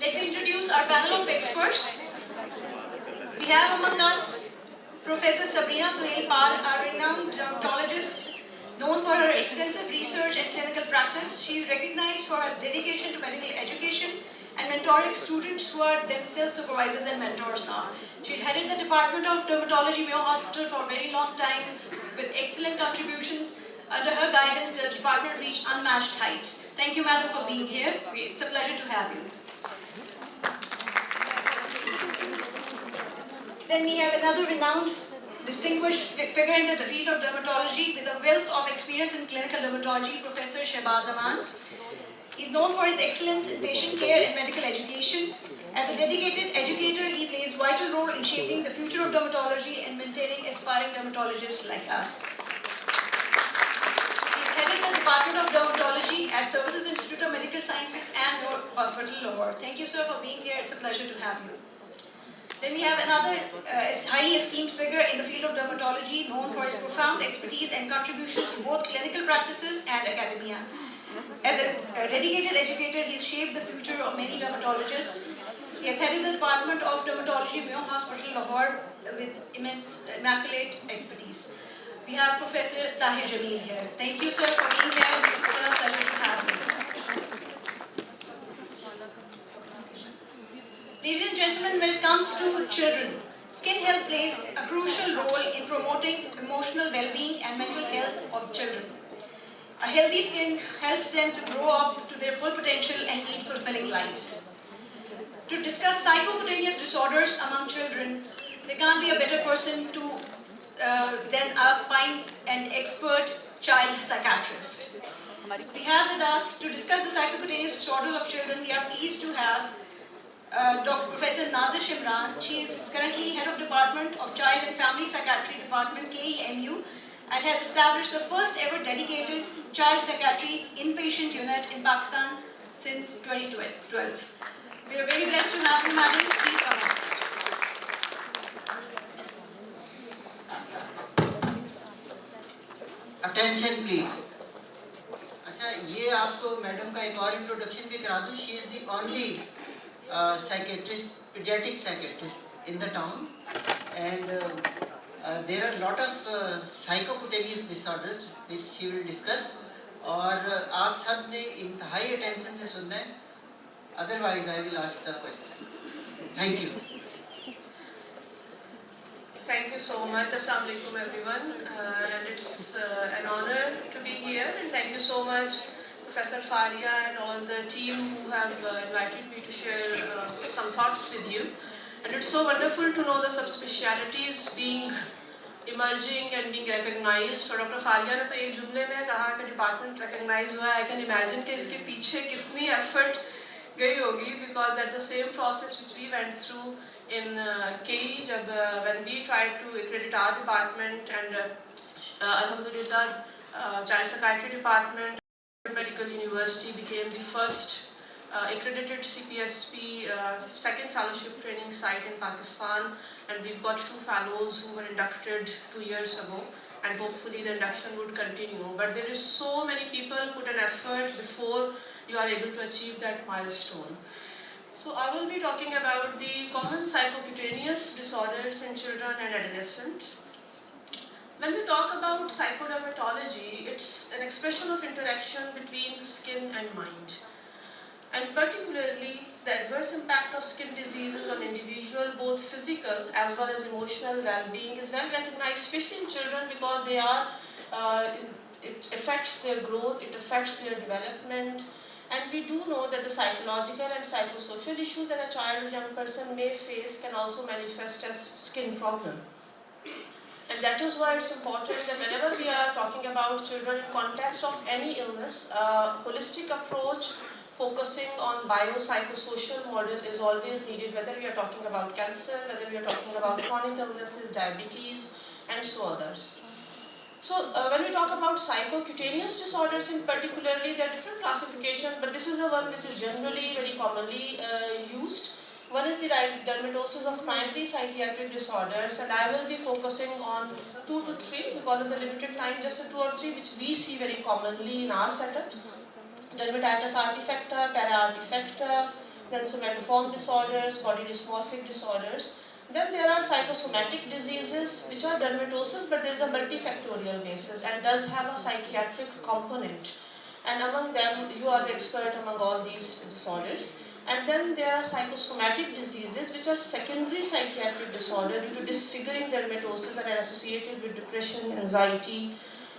Let me introduce our panel of experts. We have among us Professor Sabrina Suhail Pal, a renowned dermatologist known for her extensive research and clinical practice. She is recognized for her dedication to medical education and mentoring students who are themselves supervisors and mentors now. She headed the Department of Dermatology, Mayo Hospital for a very long time with excellent contributions. Under her guidance, the department reached unmatched heights. Thank you, madam, for being here. It's a pleasure to have you. Then we have another renowned, distinguished figure in the field of dermatology with a wealth of experience in clinical dermatology, Professor Shahbaz Aman. He is known for his excellence in patient care and medical education. As a dedicated educator, he plays a vital role in shaping the future of dermatology and maintaining aspiring dermatologists like us. He is headed the Department of Dermatology at Services Institute of Medical Sciences and Hospital, Lahore. Thank you, sir, for being here. It's a pleasure to have you. Then we have another highly esteemed figure in the field of dermatology, known for his profound expertise and contributions to both clinical practices and academia. As a dedicated educator, he has shaped the future of many dermatologists. He has headed the Department of Dermatology, Mayo Hospital, Lahore, with immaculate expertise. We have Professor Tahir Jameel here. Thank you, sir, for being here. It's a pleasure to have you. Ladies and gentlemen, when it comes to children, skin health plays a crucial role in promoting emotional well-being and mental health of children. A healthy skin helps them to grow up to their full potential and lead fulfilling lives. To discuss psychocutaneous disorders among children, there can't be a better person than a fine and expert child psychiatrist. We have with us to discuss the psychocutaneous disorders of children. We are pleased to have Dr. Professor Nazish Imran. She is currently head of Department of Child and Family Psychiatry Department, KEMU, and has established the first ever dedicated child psychiatry inpatient unit in Pakistan since 2012. We are very blessed to have you, madam. Please come on stage. Attention, please. अच्छा, ये आपको madam का एक और introduction भी करा दूँ. She is the only psychiatrist, pediatric psychiatrist in the town, and there are a lot of psychocutaneous disorders which she will discuss. और आप सब ने इंतहाई attention से सुनना है. Otherwise, I will ask the question. Thank you. Thank you so much. Assalamu alaikum everyone, and it's an honor to be here, and thank you so much Professor Faria and all the team who have invited me to share some thoughts with you. And it's so wonderful to know the subspecialties being emerging and being recognized. और Dr. Faria ने तो एक जुमले में कहा कि department recognized हुआ है. I can imagine कि इसके पीछे कितनी effort गई होगी, because that's the same process which we went through in KE when we tried to accredit our department, and alhamdulillah, child psychiatry department Medical University became the first accredited CPSP second fellowship training site in Pakistan, and we've got 2 fellows who were inducted 2 years ago, and hopefully the induction would continue. But there is so many people put an effort before you are able to achieve that milestone. So I will be talking about the common psychocutaneous disorders in children and adolescents. When we talk about psychodermatology, it's an expression of interaction between skin and mind. And particularly, the adverse impact of skin diseases on individual, both physical as well as emotional well-being, is well recognized, especially in children, because they are, it affects their growth, it affects their development. And we do know that the psychological and psychosocial issues that a child or young person may face can also manifest as skin problem. And that is why it's important that whenever we are talking about children in context of any illness, a holistic approach focusing on biopsychosocial model is always needed, whether we are talking about cancer, whether we are talking about chronic illnesses, diabetes, and so others. So when we talk about psychocutaneous disorders in particularly, there are different classifications, but this is the one which is generally very commonly used. One is the dermatosis of primary psychiatric disorders, and I will be focusing on 2 to 3 because of the limited time, just 2 or 3 which we see very commonly in our setup. Dermatitis artifacta, para artifacta, then somatoform disorders, body dysmorphic disorders. Then there are psychosomatic diseases which are dermatosis, but there is a multifactorial basis and does have a psychiatric component. And among them, you are the expert among all these disorders. And then there are psychosomatic diseases which are secondary psychiatric disorder due to disfiguring dermatosis and are associated with depression, anxiety,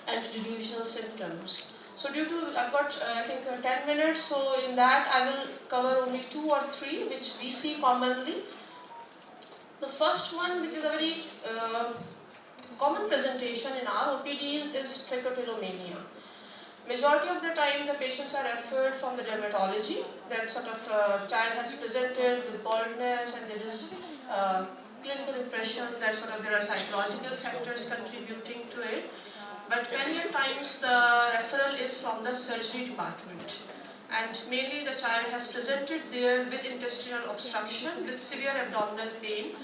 and delusional symptoms. So due to, I've got I think 10 minutes, so in that I will cover only 2 or 3 which we see commonly. The first one, which is a very common presentation in our OPDs, is trichotillomania. Majority of the time the patients are referred from the dermatology, that sort of child has presented with baldness and there is clinical impression that sort of there are psychological factors contributing to it. But many a times the referral is from the surgery department. And mainly the child has presented there with intestinal obstruction, with severe abdominal pain.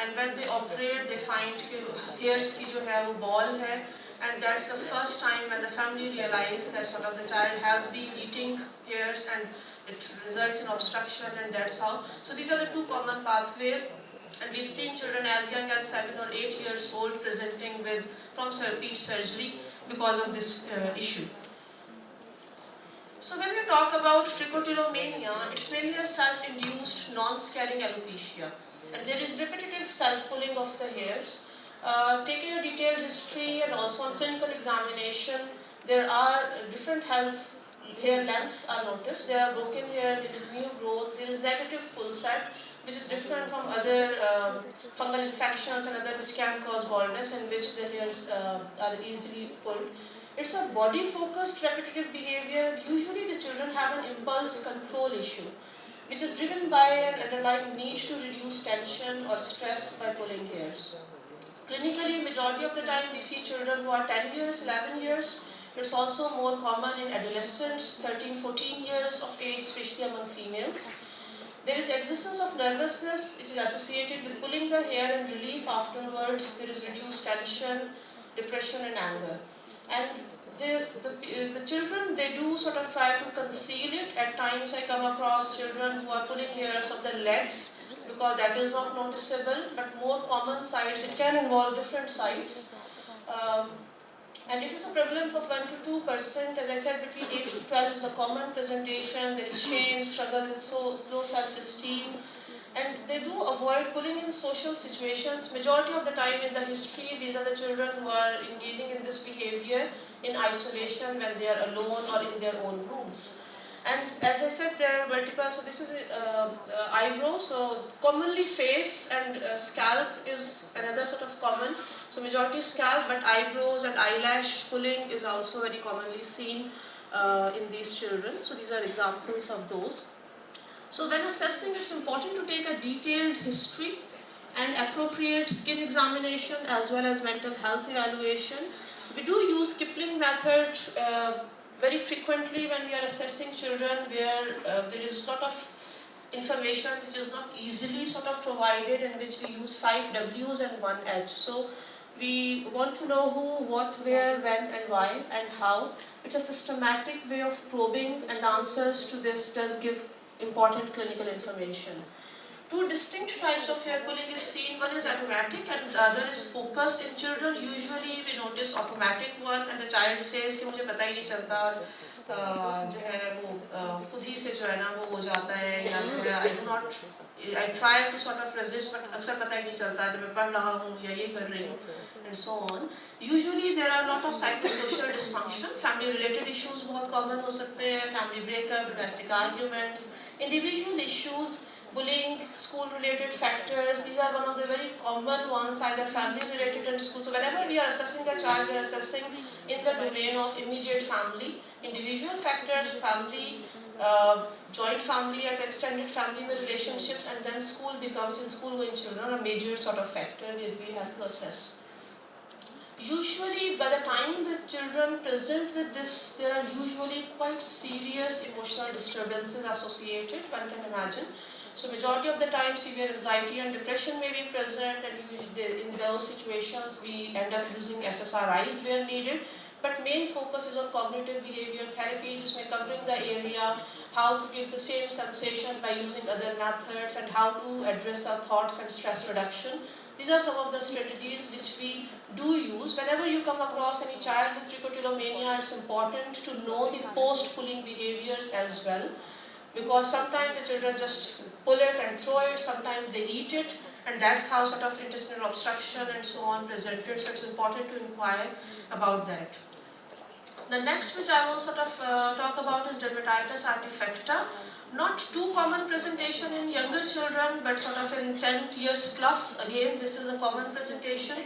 And when they operate, they find that hairs ki jo hai wo ball hai. And that's the first time when the family realizes that sort of the child has been eating hairs and it results in obstruction, and that's how. So these are the 2 common pathways. And we've seen children as young as 7 or 8 years old presenting with from repeat surgery because of this issue. So when we talk about trichotillomania, it's mainly a self-induced non-scaring alopecia. And there is repetitive self-pulling of the hairs. Taking a detailed history and also on clinical examination, there are different health hair lengths are noticed. There are broken hair, there is new growth, there is negative pull set, which is different from other fungal infections and other which can cause baldness, and which the hairs are easily pulled. It's a body-focused repetitive behavior. Usually the children have an impulse control issue, which is driven by an underlying need to reduce tension or stress by pulling hairs. Clinically, majority of the time we see children who are 10 years, 11 years. It's also more common in adolescents, 13, 14 years of age, especially among females. There is existence of nervousness, which is associated with pulling the hair and relief afterwards. There is reduced tension, depression and anger. And the children, they do sort of try to conceal it. At times I come across children who are pulling hairs of the legs because that is not noticeable, but more common sites, it can involve different sites. And it is a prevalence of 1 to 2%. As I said, between 8 to 12 is the common presentation. There is shame, struggle with low self-esteem. And they do avoid pulling in social situations. Majority of the time in the history, these are the children who are engaging in this behavior in isolation when they are alone or in their own rooms. And as I said, there are multiple, so this is eyebrow, so commonly face and scalp is another sort of common. So majority scalp, but eyebrows and eyelash pulling is also very commonly seen in these children. So these are examples of those. So when assessing, it's important to take a detailed history and appropriate skin examination as well as mental health evaluation. We do use Kipling method very frequently when we are assessing children where there is a lot of information which is not easily sort of provided, in which we use 5 W's and 1 H. So we want to know who, what, where, when and why and how. It's a systematic way of probing, and the answers to this does give important clinical information. 2 distinct types of hair pulling is seen. One is automatic and the other is focused. In children, usually we notice automatic one, and the child says कि मुझे पता ही नहीं चलता, जो है वो खुद ही से जो है ना वो हो जाता है, या जो है I try to sort of resist, but अक्सर पता ही नहीं चलता जब मैं पढ़ रहा हूँ या ये कर रही हूँ, and so on. Usually there are a lot of psychosocial dysfunction. Family related issues बहुत common हो सकते हैं, family breakup, domestic arguments, individual issues, bullying, school-related factors. These are one of the very common ones, either family-related and school. So whenever we are assessing a child, we are assessing in the domain of immediate family, individual factors, family, joint family and extended family relationships, and then school becomes, in school-going children, a major sort of factor that we have to assess. Usually, by the time the children present with this, there are usually quite serious emotional disturbances associated, one can imagine. So majority of the time severe anxiety and depression may be present, and in those situations we end up using SSRIs where needed. but main focus is on cognitive behavior therapy, जिसमें covering the area, how to give the same sensation by using other methods, and how to address our thoughts and stress reduction. These are some of the strategies which we do use. Whenever you come across any child with trichotillomania, it's important to know the post-pulling behaviors as well, because sometimes the children just pull it and throw it, sometimes they eat it, and that's how sort of intestinal obstruction and so on presented, so it's important to inquire about that. The next which I will sort of talk about is dermatitis artifacta. Not too common presentation in younger children, but sort of in 10 years plus, again this is a common presentation.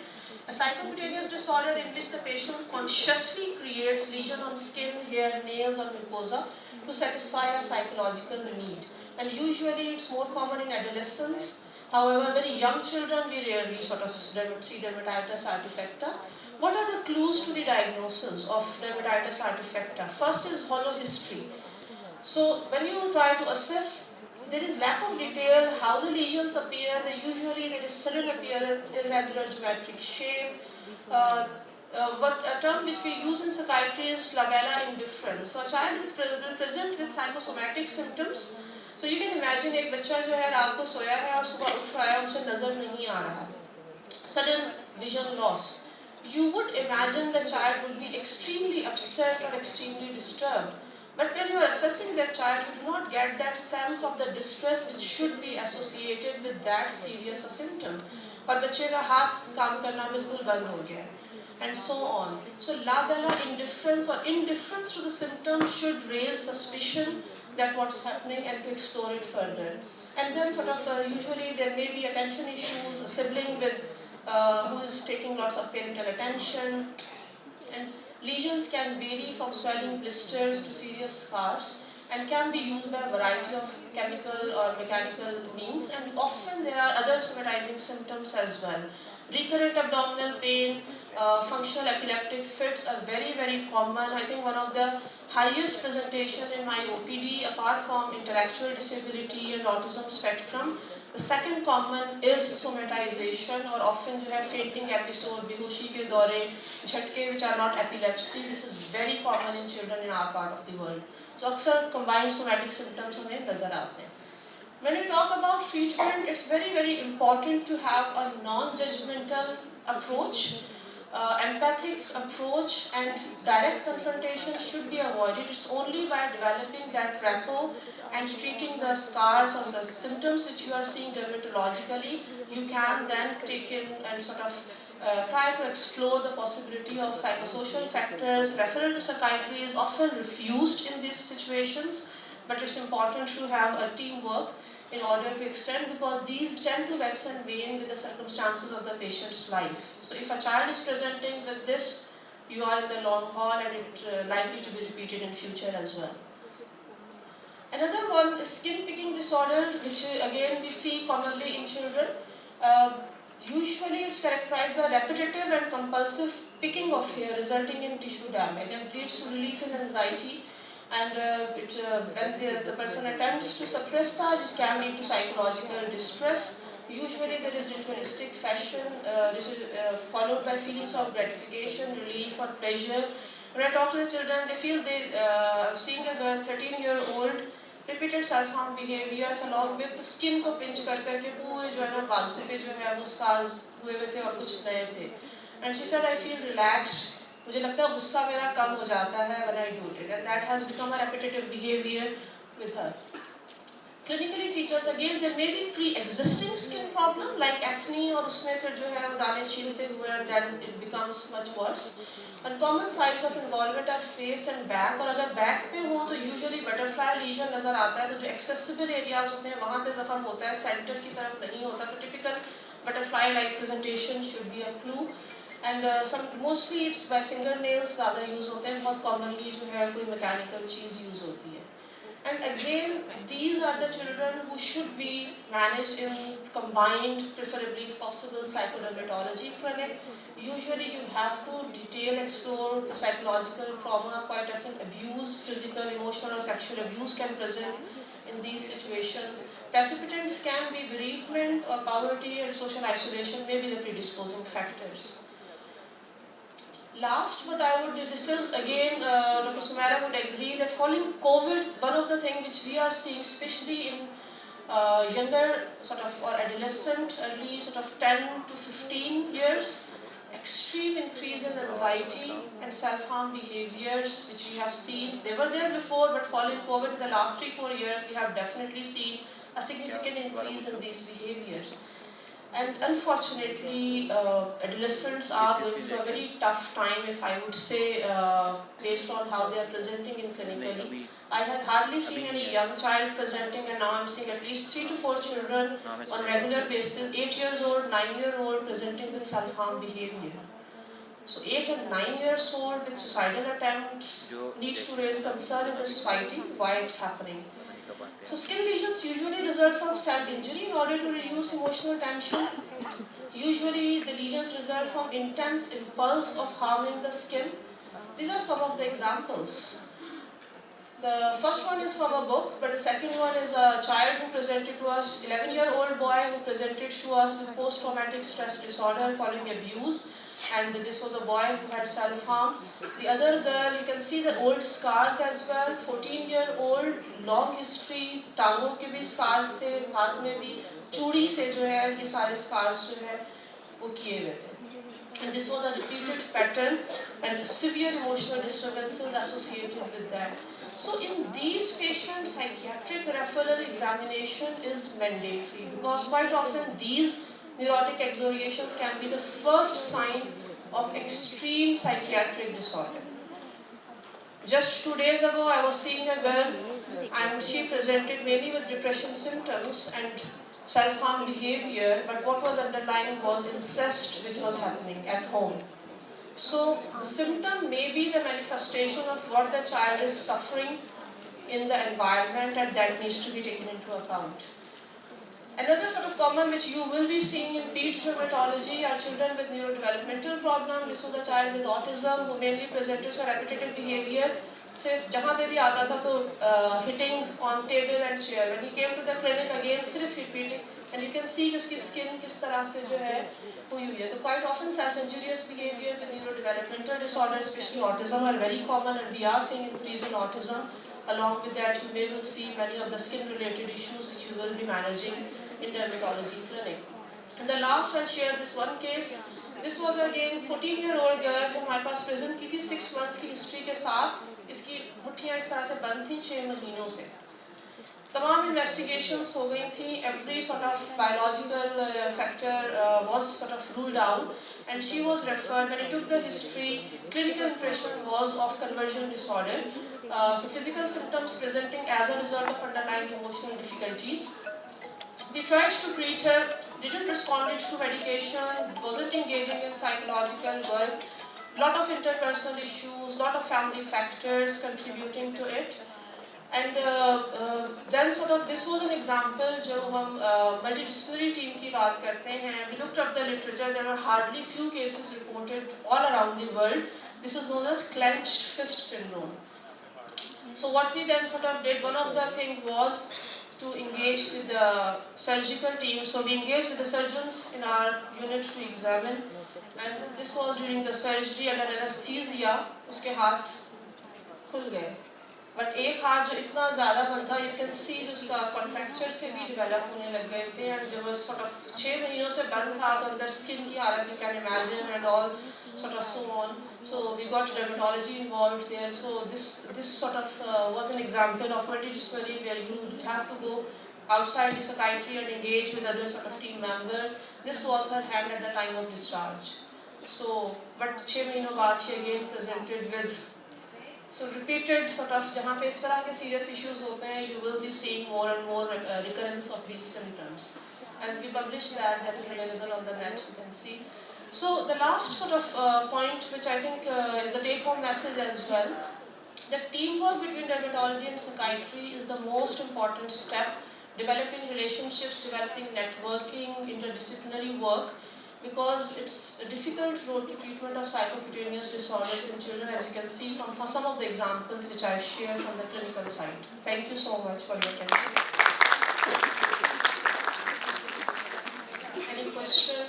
A psychocutaneous disorder in which the patient consciously creates lesion on skin, hair, nails or mucosa to satisfy a psychological need. And usually it's more common in adolescents. However, very young children we rarely sort of see dermatitis artifacta. What are the clues to the diagnosis of dermatitis artifacta? First is hollow history. So when you try to assess, there is lack of detail how the lesions appear. Usually there is sudden appearance, irregular geometric shape. What a term which we use in psychiatry is labella indifference. So a child will present with psychosomatic symptoms. So you can imagine एक बच्चा जो है रात को सोया है और सुबह उठ रहा है उसे नजर नहीं आ रहा. Sudden vision loss. You would imagine the child would be extremely upset or extremely disturbed. But when you are assessing that child, you do not get that sense of the distress which should be associated with that serious a symptom. और बच्चे का हाथ काम करना बिल्कुल बंद हो गया, and so on. So labella indifference or indifference to the symptom should raise suspicion that what's happening and to explore it further. And then sort of usually there may be attention issues, a sibling with who is taking lots of parental attention, and lesions can vary from swelling blisters to serious scars and can be used by a variety of chemical or mechanical means, and often there are other somatizing symptoms as well. Recurrent abdominal pain, functional epileptic fits are very, very common. I think one of the highest presentation in my OPD, apart from intellectual disability and autism spectrum, the second common is somatization, or often you have fainting episode, behoshi ke daure, jhatke which are not epilepsy. This is very common in children in our part of the world. So अक्सर combined somatic symptoms हमें नजर आते हैं. When we talk about treatment, it's very, very important to have a non-judgmental approach. Empathic approach and direct confrontation should be avoided. It's only by developing that rapport and treating the scars or the symptoms which you are seeing dermatologically, you can then take in and sort of try to explore the possibility of psychosocial factors. Referral to psychiatry is often refused in these situations, but it's important to have a teamwork in order to extend, because these tend to wax and wane with the circumstances of the patient's life. So if a child is presenting with this, you are in the long haul and it's likely to be repeated in future as well. Another one is skin picking disorder, which again we see commonly in children. Usually it's characterized by repetitive and compulsive picking of hair resulting in tissue damage and leads to relief in anxiety. And when the person attempts to suppress that, this can lead to psychological distress. Usually there is ritualistic fashion, followed by feelings of gratification, relief or pleasure. When I talk to the children, they feel seeing a girl, 13-year-old, repeated self-harm behaviors along with the skin को pinch करके पूरे जो है ना बाजू पे जो है वो scars हुए हुए थे और कुछ नए थे. And she said, I feel relaxed. मुझे लगता है गुस्सा मेरा कम हो जाता है when I do it, and that has become a repetitive behavior with her. Clinically features, again there may be pre-existing skin problem like acne और उसमें फिर जो है वो दाने छीलते हुए and then it becomes much worse. And common sites of involvement are face and back, और अगर back पे हो तो usually butterfly lesion नजर आता है, तो जो accessible areas होते हैं वहाँ पे जख्म होता है, center की तरफ नहीं होता, तो typical butterfly like presentation should be a clue. And mostly it's by fingernails ज़्यादा use होते हैं, बहुत commonly जो है कोई mechanical चीज़ use होती है. And again, these are the children who should be managed in combined, preferably if possible, psychodermatology clinic. Usually you have to detail explore the psychological trauma, quite often abuse, physical, emotional or sexual abuse can present in these situations. Precipitants can be bereavement or poverty, and social isolation may be the predisposing factors. Last, but this is again, Dr. Sumaira would agree that following COVID, one of the things which we are seeing, especially in younger sort of or adolescent, early sort of 10 to 15 years, extreme increase in anxiety and self-harm behaviors which we have seen. They were there before, but following COVID in the last 3-4 years, we have definitely seen a significant increase in these behaviors. And unfortunately, adolescents are going through a very tough time, if I would say, based on how they are presenting in clinically. I had hardly seen any young child presenting, and now I'm seeing at least 3 to 4 children on regular basis, 8 years old, 9-year-old presenting with self-harm behavior. So 8 and 9 years old with suicidal attempts needs to raise concern in the society why it's happening. So skin lesions usually result from self-injury in order to reduce emotional tension. Usually the lesions result from intense impulse of harming the skin. These are some of the examples. The first one is from a book, but the second one is a child who presented to us, 11-year-old boy who presented to us with post-traumatic stress disorder following abuse. And this was a boy who had self-harm. The other girl, you can see the old scars as well. 14-year-old, long history, टांगों के भी scars थे, हाथ में भी, चूड़ी से जो है ये सारे scars जो है वो किए हुए थे. And this was a repeated pattern and severe emotional disturbances associated with that. So in these patients, psychiatric referral examination is mandatory because quite often these neurotic exoriations can be the first sign of extreme psychiatric disorder. Just 2 days ago, I was seeing a girl and she presented mainly with depression symptoms and self-harm behavior, but what was underlying was incest which was happening at home. So the symptom may be the manifestation of what the child is suffering in the environment, and that needs to be taken into account. Another sort of common which you will be seeing in peds dermatology are children with neurodevelopmental problem. This was a child with autism who mainly presented for repetitive behavior. सिर्फ जहाँ पे भी आता था तो hitting on table and chair. When he came to the clinic again, सिर्फ repeating, and you can see कि उसकी skin किस तरह से जो है हुई हुई है. तो quite often self-injurious behavior with neurodevelopmental disorder, especially autism, are very common, and we are seeing increase in autism. Along with that, you may will see many of the skin-related issues which you will be managing in dermatology clinic. And the last, I'll share this one case. This was again 14-year-old girl जो हमारे पास present की थी 6 months की history के साथ. इसकी मुट्ठियाँ इस तरह से बंद थी 6 महीनों से. तमाम investigations हो गई थी. Every sort of biological factor was sort of ruled out, and she was referred. When I took the history, clinical impression was of conversion disorder. So physical symptoms presenting as a result of underlying emotional difficulties. We tried to treat her, didn't respond to medication, wasn't engaging in psychological work, lot of interpersonal issues, lot of family factors contributing to it. And then sort of this was an example जब हम multidisciplinary team की बात करते हैं, we looked up the literature. There were hardly few cases reported all around the world. This is known as clenched fist syndrome. So what we then sort of did, one of the things was to engage with the surgical team. So we engaged with the surgeons in our unit to examine, and this was during the surgery under anesthesia. उसके हाथ खुल गए, but एक हाथ जो इतना ज़्यादा बंद था, you can see जो उसका contracture से भी develop होने लग गए थे, and there was sort of 6 महीनों से बंद था, तो अंदर skin की हालत you can imagine and all sort of so on. So we got dermatology involved there. So this sort of was an example of multidisciplinary where you have to go outside the psychiatry and engage with other sort of team members. This was her hand at the time of discharge. So, but 6 महीनों बाद she again presented with repeated sort of जहाँ पे इस तरह के serious issues होते हैं, you will be seeing more and more recurrence of these symptoms. And we published that is available on the net, you can see. So the last sort of point, which I think is a take-home message as well, that teamwork between dermatology and psychiatry is the most important step. Developing relationships, developing networking, interdisciplinary work, because it's a difficult road to treatment of psychocutaneous disorders in children, as you can see from some of the examples which I've shared from the clinical side. Thank you so much for your attention. Any question?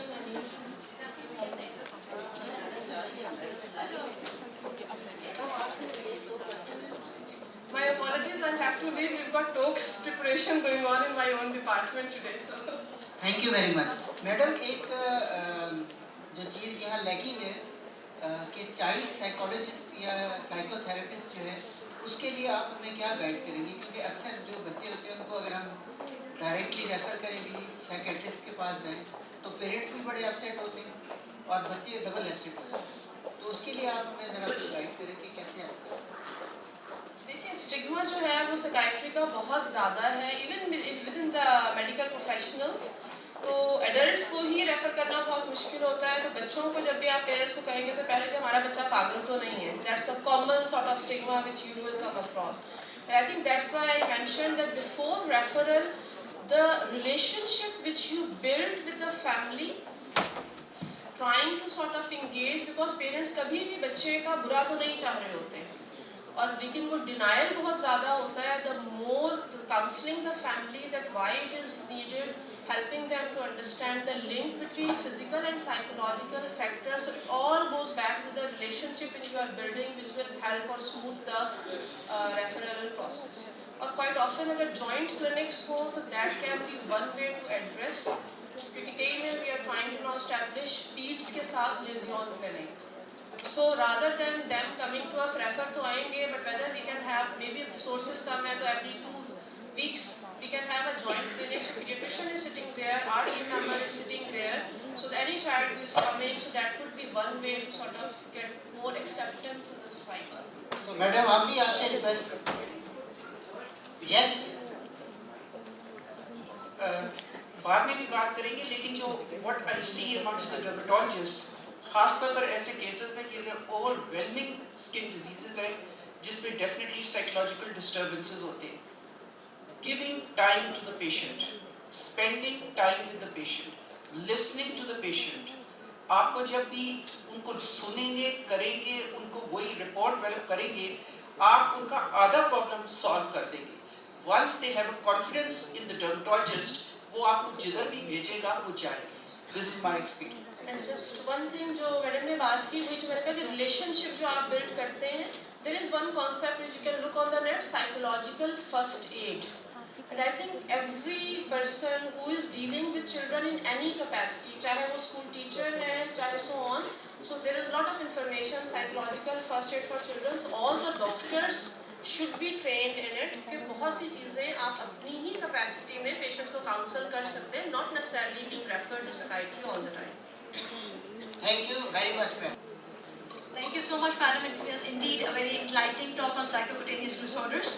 thankfully we've got talks preparation going on in my own department today. So thank you very much madam. एक जो चीज़ यहाँ lacking है कि child psychologist या psychotherapist जो है उसके लिए आप हमें क्या गाइड करेंगे, क्योंकि अक्सर जो बच्चे होते हैं उनको अगर हम डायरेक्टली रेफ़र करेंगे साइकेट्रिस्ट के पास जाएं तो पेरेंट्स भी बड़े अपसेट होते हैं और बच्चे डबल अपसेट हो जाते हैं, तो उसके लिए आप हमें ज़रा गाइड करें कि कैसे आप। देखिए, स्टिग्मा जो है वो साइकाइट्री का बहुत ज़्यादा है, even with in the medical professionals. तो एडल्ट्स को ही रेफ़र करना बहुत मुश्किल होता है, तो बच्चों को जब भी आप पेरेंट्स को कहेंगे तो पहले से हमारा बच्चा पागल तो नहीं है, that's the common sort of stigma which you will come across. And I think that's why I mentioned that before referral the relationship which you build with the family, trying to sort of engage, because parents कभी भी बच्चे का बुरा तो नहीं चाह रहे होते हैं, और लेकिन वो denial बहुत ज़्यादा होता है। The more counseling the family that why it is needed, helping them to understand the link between physical and psychological factors, so it all goes back to the relationship which you are building, which will help or smooth the referral process. और quite often अगर joint clinics हो तो that can be one way to address, क्योंकि कई में we are trying to now establish PEDS के साथ liaison clinic. So rather than them coming to us refer तो आएंगे, but whether we can have maybe resources कम है तो every 2 weeks we can have a joint clinic. So pediatrician is sitting there, our team member is sitting there, so that any child who is coming, so that could be one way to sort of get more acceptance in the society. So madam आप भी आपसे request yes बाद में भी बात करेंगे, लेकिन जो what I see amongst the dermatologist, खासतौर पर ऐसे केसेस में कि ओवरवेलमिंग स्किन डिजीजेज हैं जिसमें डेफिनेटली साइकोलॉजिकल डिस्टर्बेंसेस होते हैं, giving time to the patient, spending time with the patient, listening to the patient. आपको जब भी उनको सुनेंगे करेंगे, उनको वही रिपोर्ट डेवलप करेंगे, आप उनका आधा प्रॉब्लम सॉल्व कर देंगे। Once they have a confidence in the dermatologist, वो आपको जिधर भी भेजेगा वो जाएगा। This is my experience. And just one thing जो मैडम ने बात की, वही जो मैंने कहा कि relationship जो आप build करते हैं, there is one concept which you can look on the net, psychological first aid. And I think every person who is dealing with children in any capacity, चाहे वो school teacher है, चाहे so on, so there is a lot of information, psychological first aid for children. So all the doctors should be trained in it, क्योंकि बहुत सी चीज़ें आप अपनी ही capacity में पेशेंट को काउंसल कर सकते हैं, not necessarily being referred to psychiatry all the time. Thank you very much, ma'am. Thank you so much, madam. It was indeed a very enlightening talk on psychocutaneous disorders.